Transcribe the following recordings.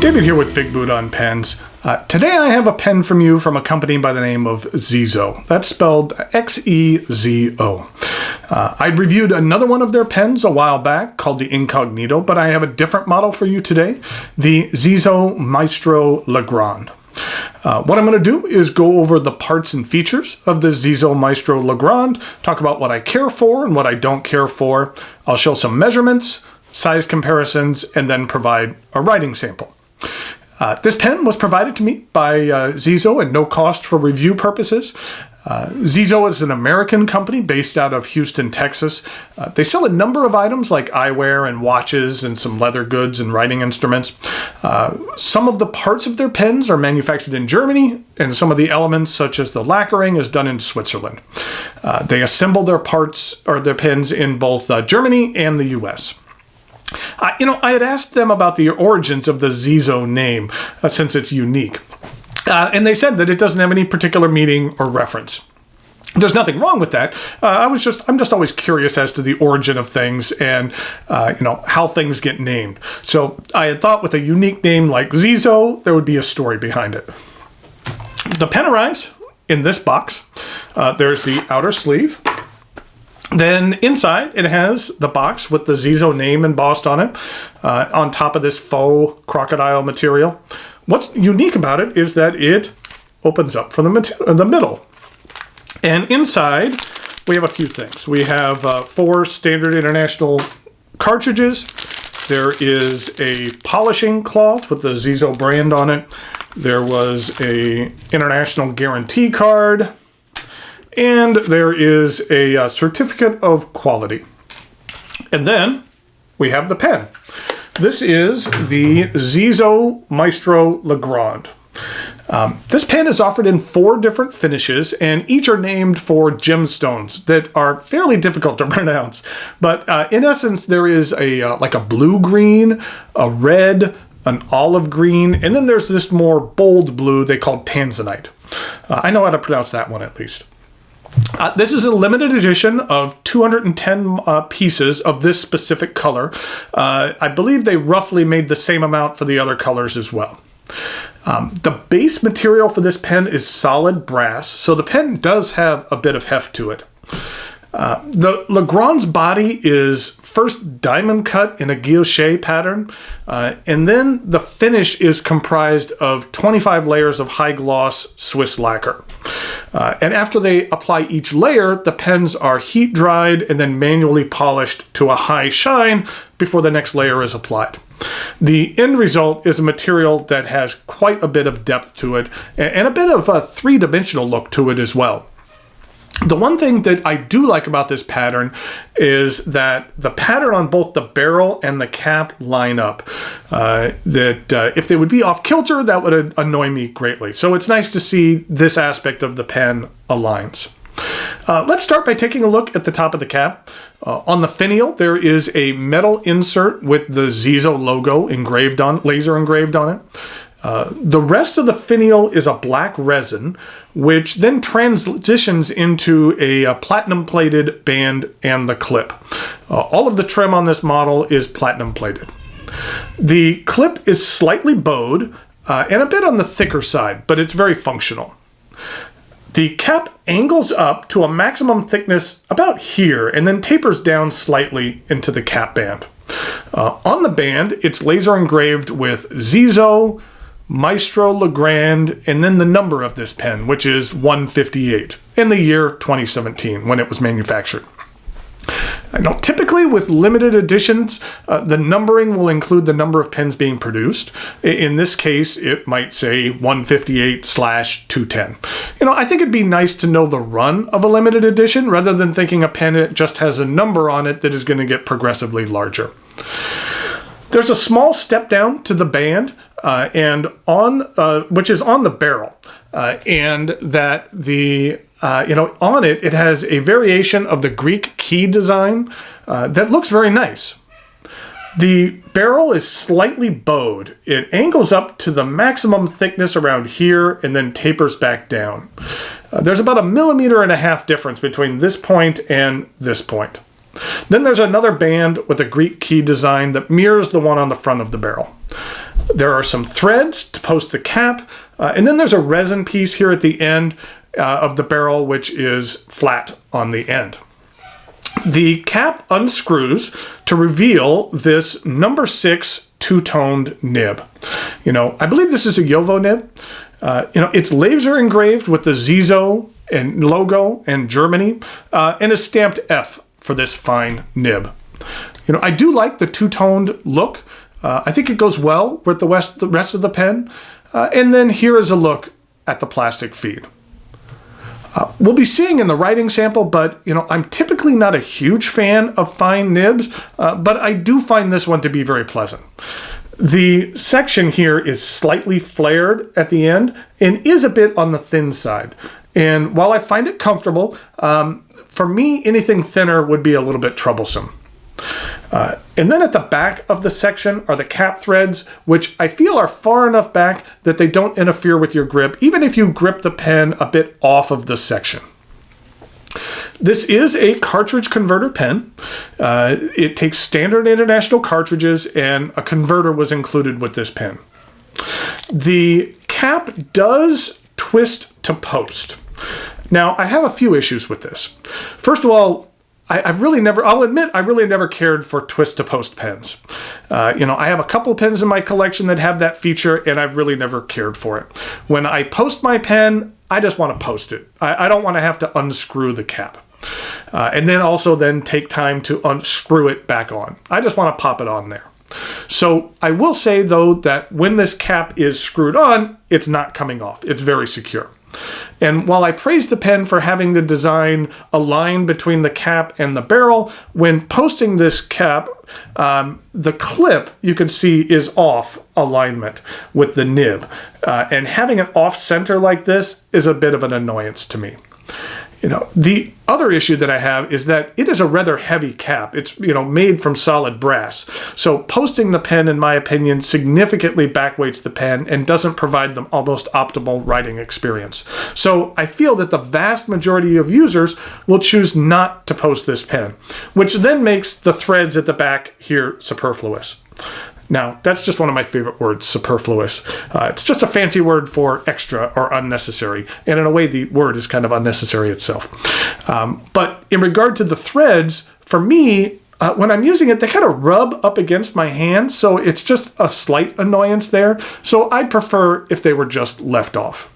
David here with Figboot on Pens. Today I have a pen from you from a company by the name of Xezo. That's spelled X-E-Z-O. I'd reviewed another one of their pens a while back called the Incognito, but I have a different model for you today, the Xezo Maestro Legrand. What I'm going to do is go over the parts and features of the Xezo Maestro Legrand, talk about what I care for and what I don't care for. I'll show some measurements, size comparisons, and then provide a writing sample. This pen was provided to me by Xezo at no cost for review purposes. Xezo is an American company based out of Houston, Texas. They sell a number of items like eyewear and watches and some leather goods and writing instruments. Some of the parts of their pens are manufactured in Germany, and some of the elements, such as the lacquering, is done in Switzerland. They assemble their parts or their pens in both Germany and the US. I had asked them about the origins of the Xezo name, since it's unique. And they said that it doesn't have any particular meaning or reference. There's nothing wrong with that. I'm just always curious as to the origin of things and, how things get named. So I had thought with a unique name like Xezo, there would be a story behind it. The pen arrives in this box. There's the outer sleeve. Then inside, it has the box with the Xezo name embossed on it, on top of this faux crocodile material. What's unique about it is that it opens up from the middle. And inside, we have a few things. We have 4 standard international cartridges. There is a polishing cloth with the Xezo brand on it. There was a international guarantee card. And there is a certificate of quality. And then we have the pen. This is the Xezo Maestro Legrand. This pen is offered in 4 different finishes, and each are named for gemstones that are fairly difficult to pronounce. But in essence, there is like a blue-green, a red, an olive green, and then there's this more bold blue they call tanzanite. I know how to pronounce that one at least. This is a limited edition of 210 pieces of this specific color. I believe they roughly made the same amount for the other colors as well. The base material for this pen is solid brass, so the pen does have a bit of heft to it. The Legrand's body is first diamond cut in a guilloche pattern, and then the finish is comprised of 25 layers of high gloss Swiss lacquer. And after they apply each layer, the pens are heat dried and then manually polished to a high shine before the next layer is applied. The end result is a material that has quite a bit of depth to it and a bit of a 3-dimensional look to it as well. The one thing that I do like about this pattern is that the pattern on both the barrel and the cap line up. If they would be off kilter, that would annoy me greatly. So it's nice to see this aspect of the pen aligns. Let's start by taking a look at the top of the cap. On the finial, there is a metal insert with the Xezo logo laser engraved on it. The rest of the finial is a black resin, which then transitions into a platinum-plated band and the clip. All of the trim on this model is platinum-plated. The clip is slightly bowed and a bit on the thicker side, but it's very functional. The cap angles up to a maximum thickness about here and then tapers down slightly into the cap band. On the band, it's laser engraved with Xezo Maestro Legrand, and then the number of this pen, which is 158, in the year 2017 when it was manufactured. Now, typically with limited editions, the numbering will include the number of pens being produced. In this case, it might say 158/210. I think it'd be nice to know the run of a limited edition rather than thinking a pen just has a number on it that is going to get progressively larger. There's a small step down to the band, which is on the barrel, and that on it has a variation of the Greek key design that looks very nice. The barrel is slightly bowed. It angles up to the maximum thickness around here and then tapers back down. There's about 1.5 millimeters difference between this point and this point. Then there's another band with a Greek key design that mirrors the one on the front of the barrel. There are some threads to post the cap, and then there's a resin piece here at the end of the barrel, which is flat on the end. The cap unscrews to reveal this number 6 two-toned nib. I believe this is a JoWo nib. It's laser engraved with the Xezo and logo and Germany, and is stamped F for this fine nib. I do like the two-toned look. I think it goes well with the rest of the pen. And then here is a look at the plastic feed. We'll be seeing in the writing sample, but I'm typically not a huge fan of fine nibs, but I do find this one to be very pleasant. The section here is slightly flared at the end and is a bit on the thin side. And while I find it comfortable, for me, anything thinner would be a little bit troublesome. And then at the back of the section are the cap threads, which I feel are far enough back that they don't interfere with your grip, even if you grip the pen a bit off of the section. This is a cartridge converter pen. It takes standard international cartridges, and a converter was included with this pen. The cap does twist to post. Now, I have a few issues with this. First of all, I'll admit, I really never cared for twist to post pens. I have a couple pens in my collection that have that feature, and I've really never cared for it. When I post my pen, I just want to post it. I don't want to have to unscrew the cap. And then take time to unscrew it back on. I just want to pop it on there. So I will say, though, that when this cap is screwed on, it's not coming off. It's very secure. And while I praise the pen for having the design align between the cap and the barrel, when posting this cap, the clip, you can see, is off alignment with the nib. And having it off center like this is a bit of an annoyance to me. The other issue that I have is that it is a rather heavy cap. It's, made from solid brass. So posting the pen, in my opinion, significantly backweights the pen and doesn't provide the almost optimal writing experience. So I feel that the vast majority of users will choose not to post this pen, which then makes the threads at the back here superfluous. Now, that's just one of my favorite words, superfluous. It's just a fancy word for extra or unnecessary. And in a way, the word is kind of unnecessary itself. But in regard to the threads, for me, when I'm using it, they kind of rub up against my hand. So it's just a slight annoyance there. So I'd prefer if they were just left off.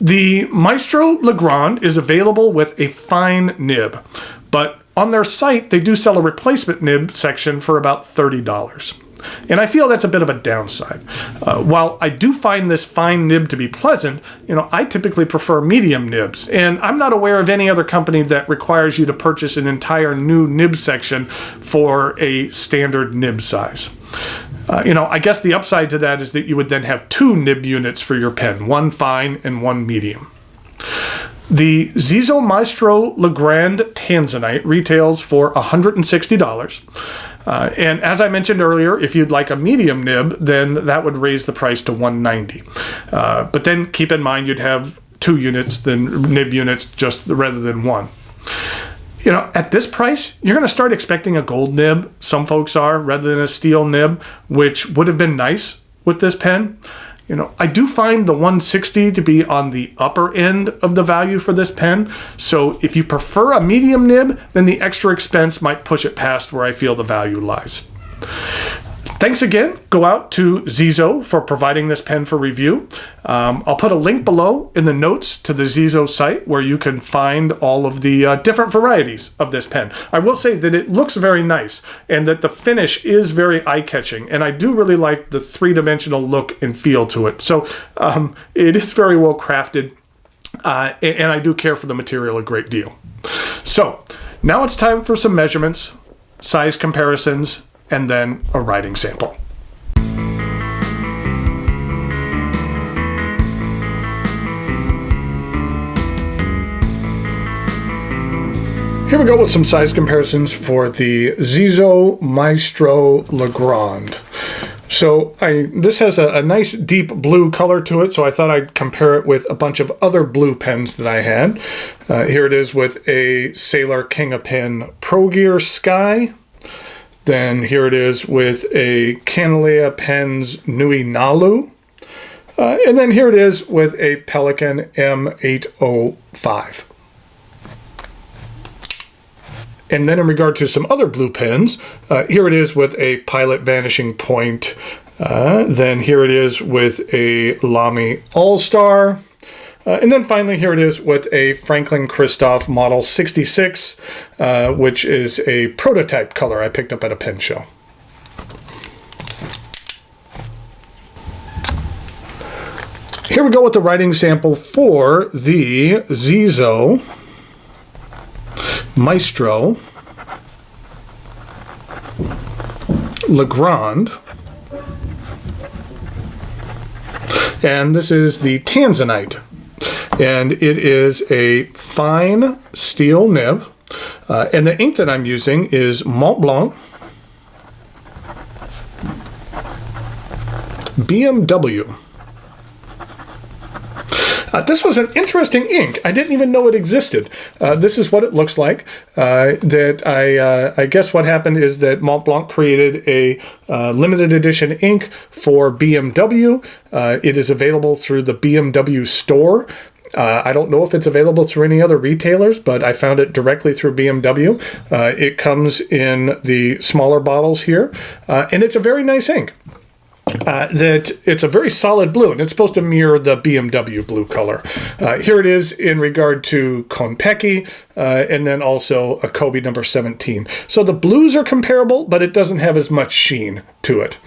The Maestro Legrand is available with a fine nib, but on their site, they do sell a replacement nib section for about $30. And I feel that's a bit of a downside. While I do find this fine nib to be pleasant, I typically prefer medium nibs. And I'm not aware of any other company that requires you to purchase an entire new nib section for a standard nib size. I guess the upside to that is that you would then have 2 nib units for your pen, one fine and one medium. The Xezo Maestro Legrand Tanzanite retails for $160. And as I mentioned earlier, if you'd like a medium nib, then that would raise the price to $190. But then keep in mind you'd have 2 units, then nib units, just rather than 1. At this price, you're going to start expecting a gold nib. Some folks are, rather than a steel nib, which would have been nice with this pen. I do find the $160 to be on the upper end of the value for this pen. So if you prefer a medium nib, then the extra expense might push it past where I feel the value lies. Thanks again. Go out to Xezo for providing this pen for review. I'll put a link below in the notes to the Xezo site where you can find all of the different varieties of this pen. I will say that it looks very nice and that the finish is very eye-catching, and I do really like the three-dimensional look and feel to it. So it is very well crafted, and I do care for the material a great deal. So now it's time for some measurements, size comparisons, and then a writing sample. Here we go with some size comparisons for the Xezo Maestro Legrand. So this has a nice deep blue color to it, so I thought I'd compare it with a bunch of other blue pens that I had. Here it is with a Sailor King of Pen Pro Gear Sky. Then here it is with a Canalea Pens Nui Nalu. And then here it is with a Pelikan M805. And then in regard to some other blue pens, here it is with a Pilot Vanishing Point. Then here it is with a Lamy All-Star. And then finally here it is with a Franklin Christoph Model 66, which is a prototype color I picked up at a pen show. Here we go with the writing sample for the Xezo Maestro Legrand. And this is the Tanzanite. And it is a fine steel nib. And the ink that I'm using is Mont Blanc BMW. This was an interesting ink. I didn't even know it existed. This is what it looks like. I guess what happened is that Mont Blanc created a limited edition ink for BMW. It is available through the BMW store. I don't know if it's available through any other retailers, but I found it directly through BMW. It comes in the smaller bottles here, and it's a very nice ink. That it's a very solid blue, and it's supposed to mirror the BMW blue color. Here it is in regard to Konpeki, and then also a Kobe number 17. So the blues are comparable, but it doesn't have as much sheen to it.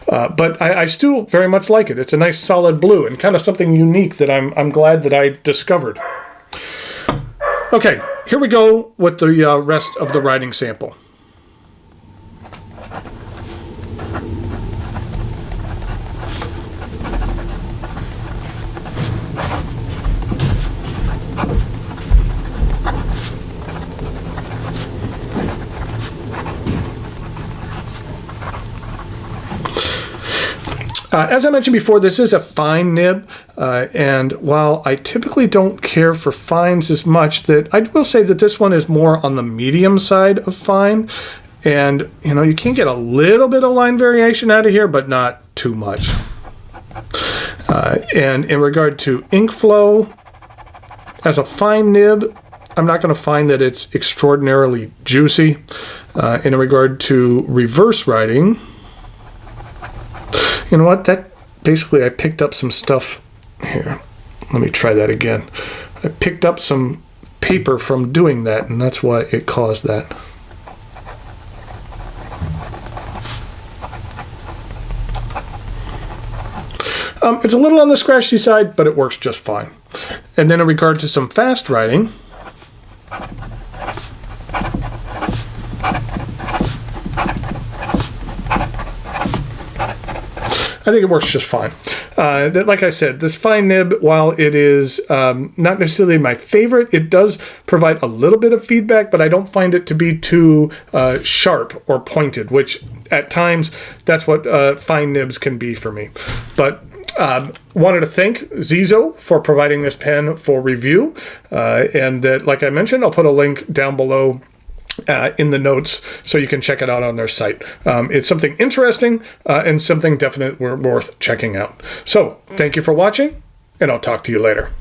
But I still very much like it. It's a nice solid blue, and kind of something unique that I'm glad that I discovered. Okay, here we go with the rest of the writing sample. As I mentioned before, this is a fine nib, and while I typically don't care for fines as much, that I will say that this one is more on the medium side of fine, and you can get a little bit of line variation out of here, but not too much. And in regard to ink flow, as a fine nib, I'm not going to find that it's extraordinarily juicy. In regard to reverse writing, you know what? That basically, I picked up some stuff here. Let me try that again. I picked up some paper from doing that, and that's why it caused that. It's a little on the scratchy side, but it works just fine. And then in regard to some fast writing, I think it works just fine. Like I said, this fine nib, while it is not necessarily my favorite, it does provide a little bit of feedback, but I don't find it to be too sharp or pointed, which at times that's what fine nibs can be for me. But wanted to thank Xezo for providing this pen for review, and that, like I mentioned, I'll put a link down below in the notes so you can check it out on their site. It's something interesting and something definitely worth checking out. So thank you for watching, and I'll talk to you later.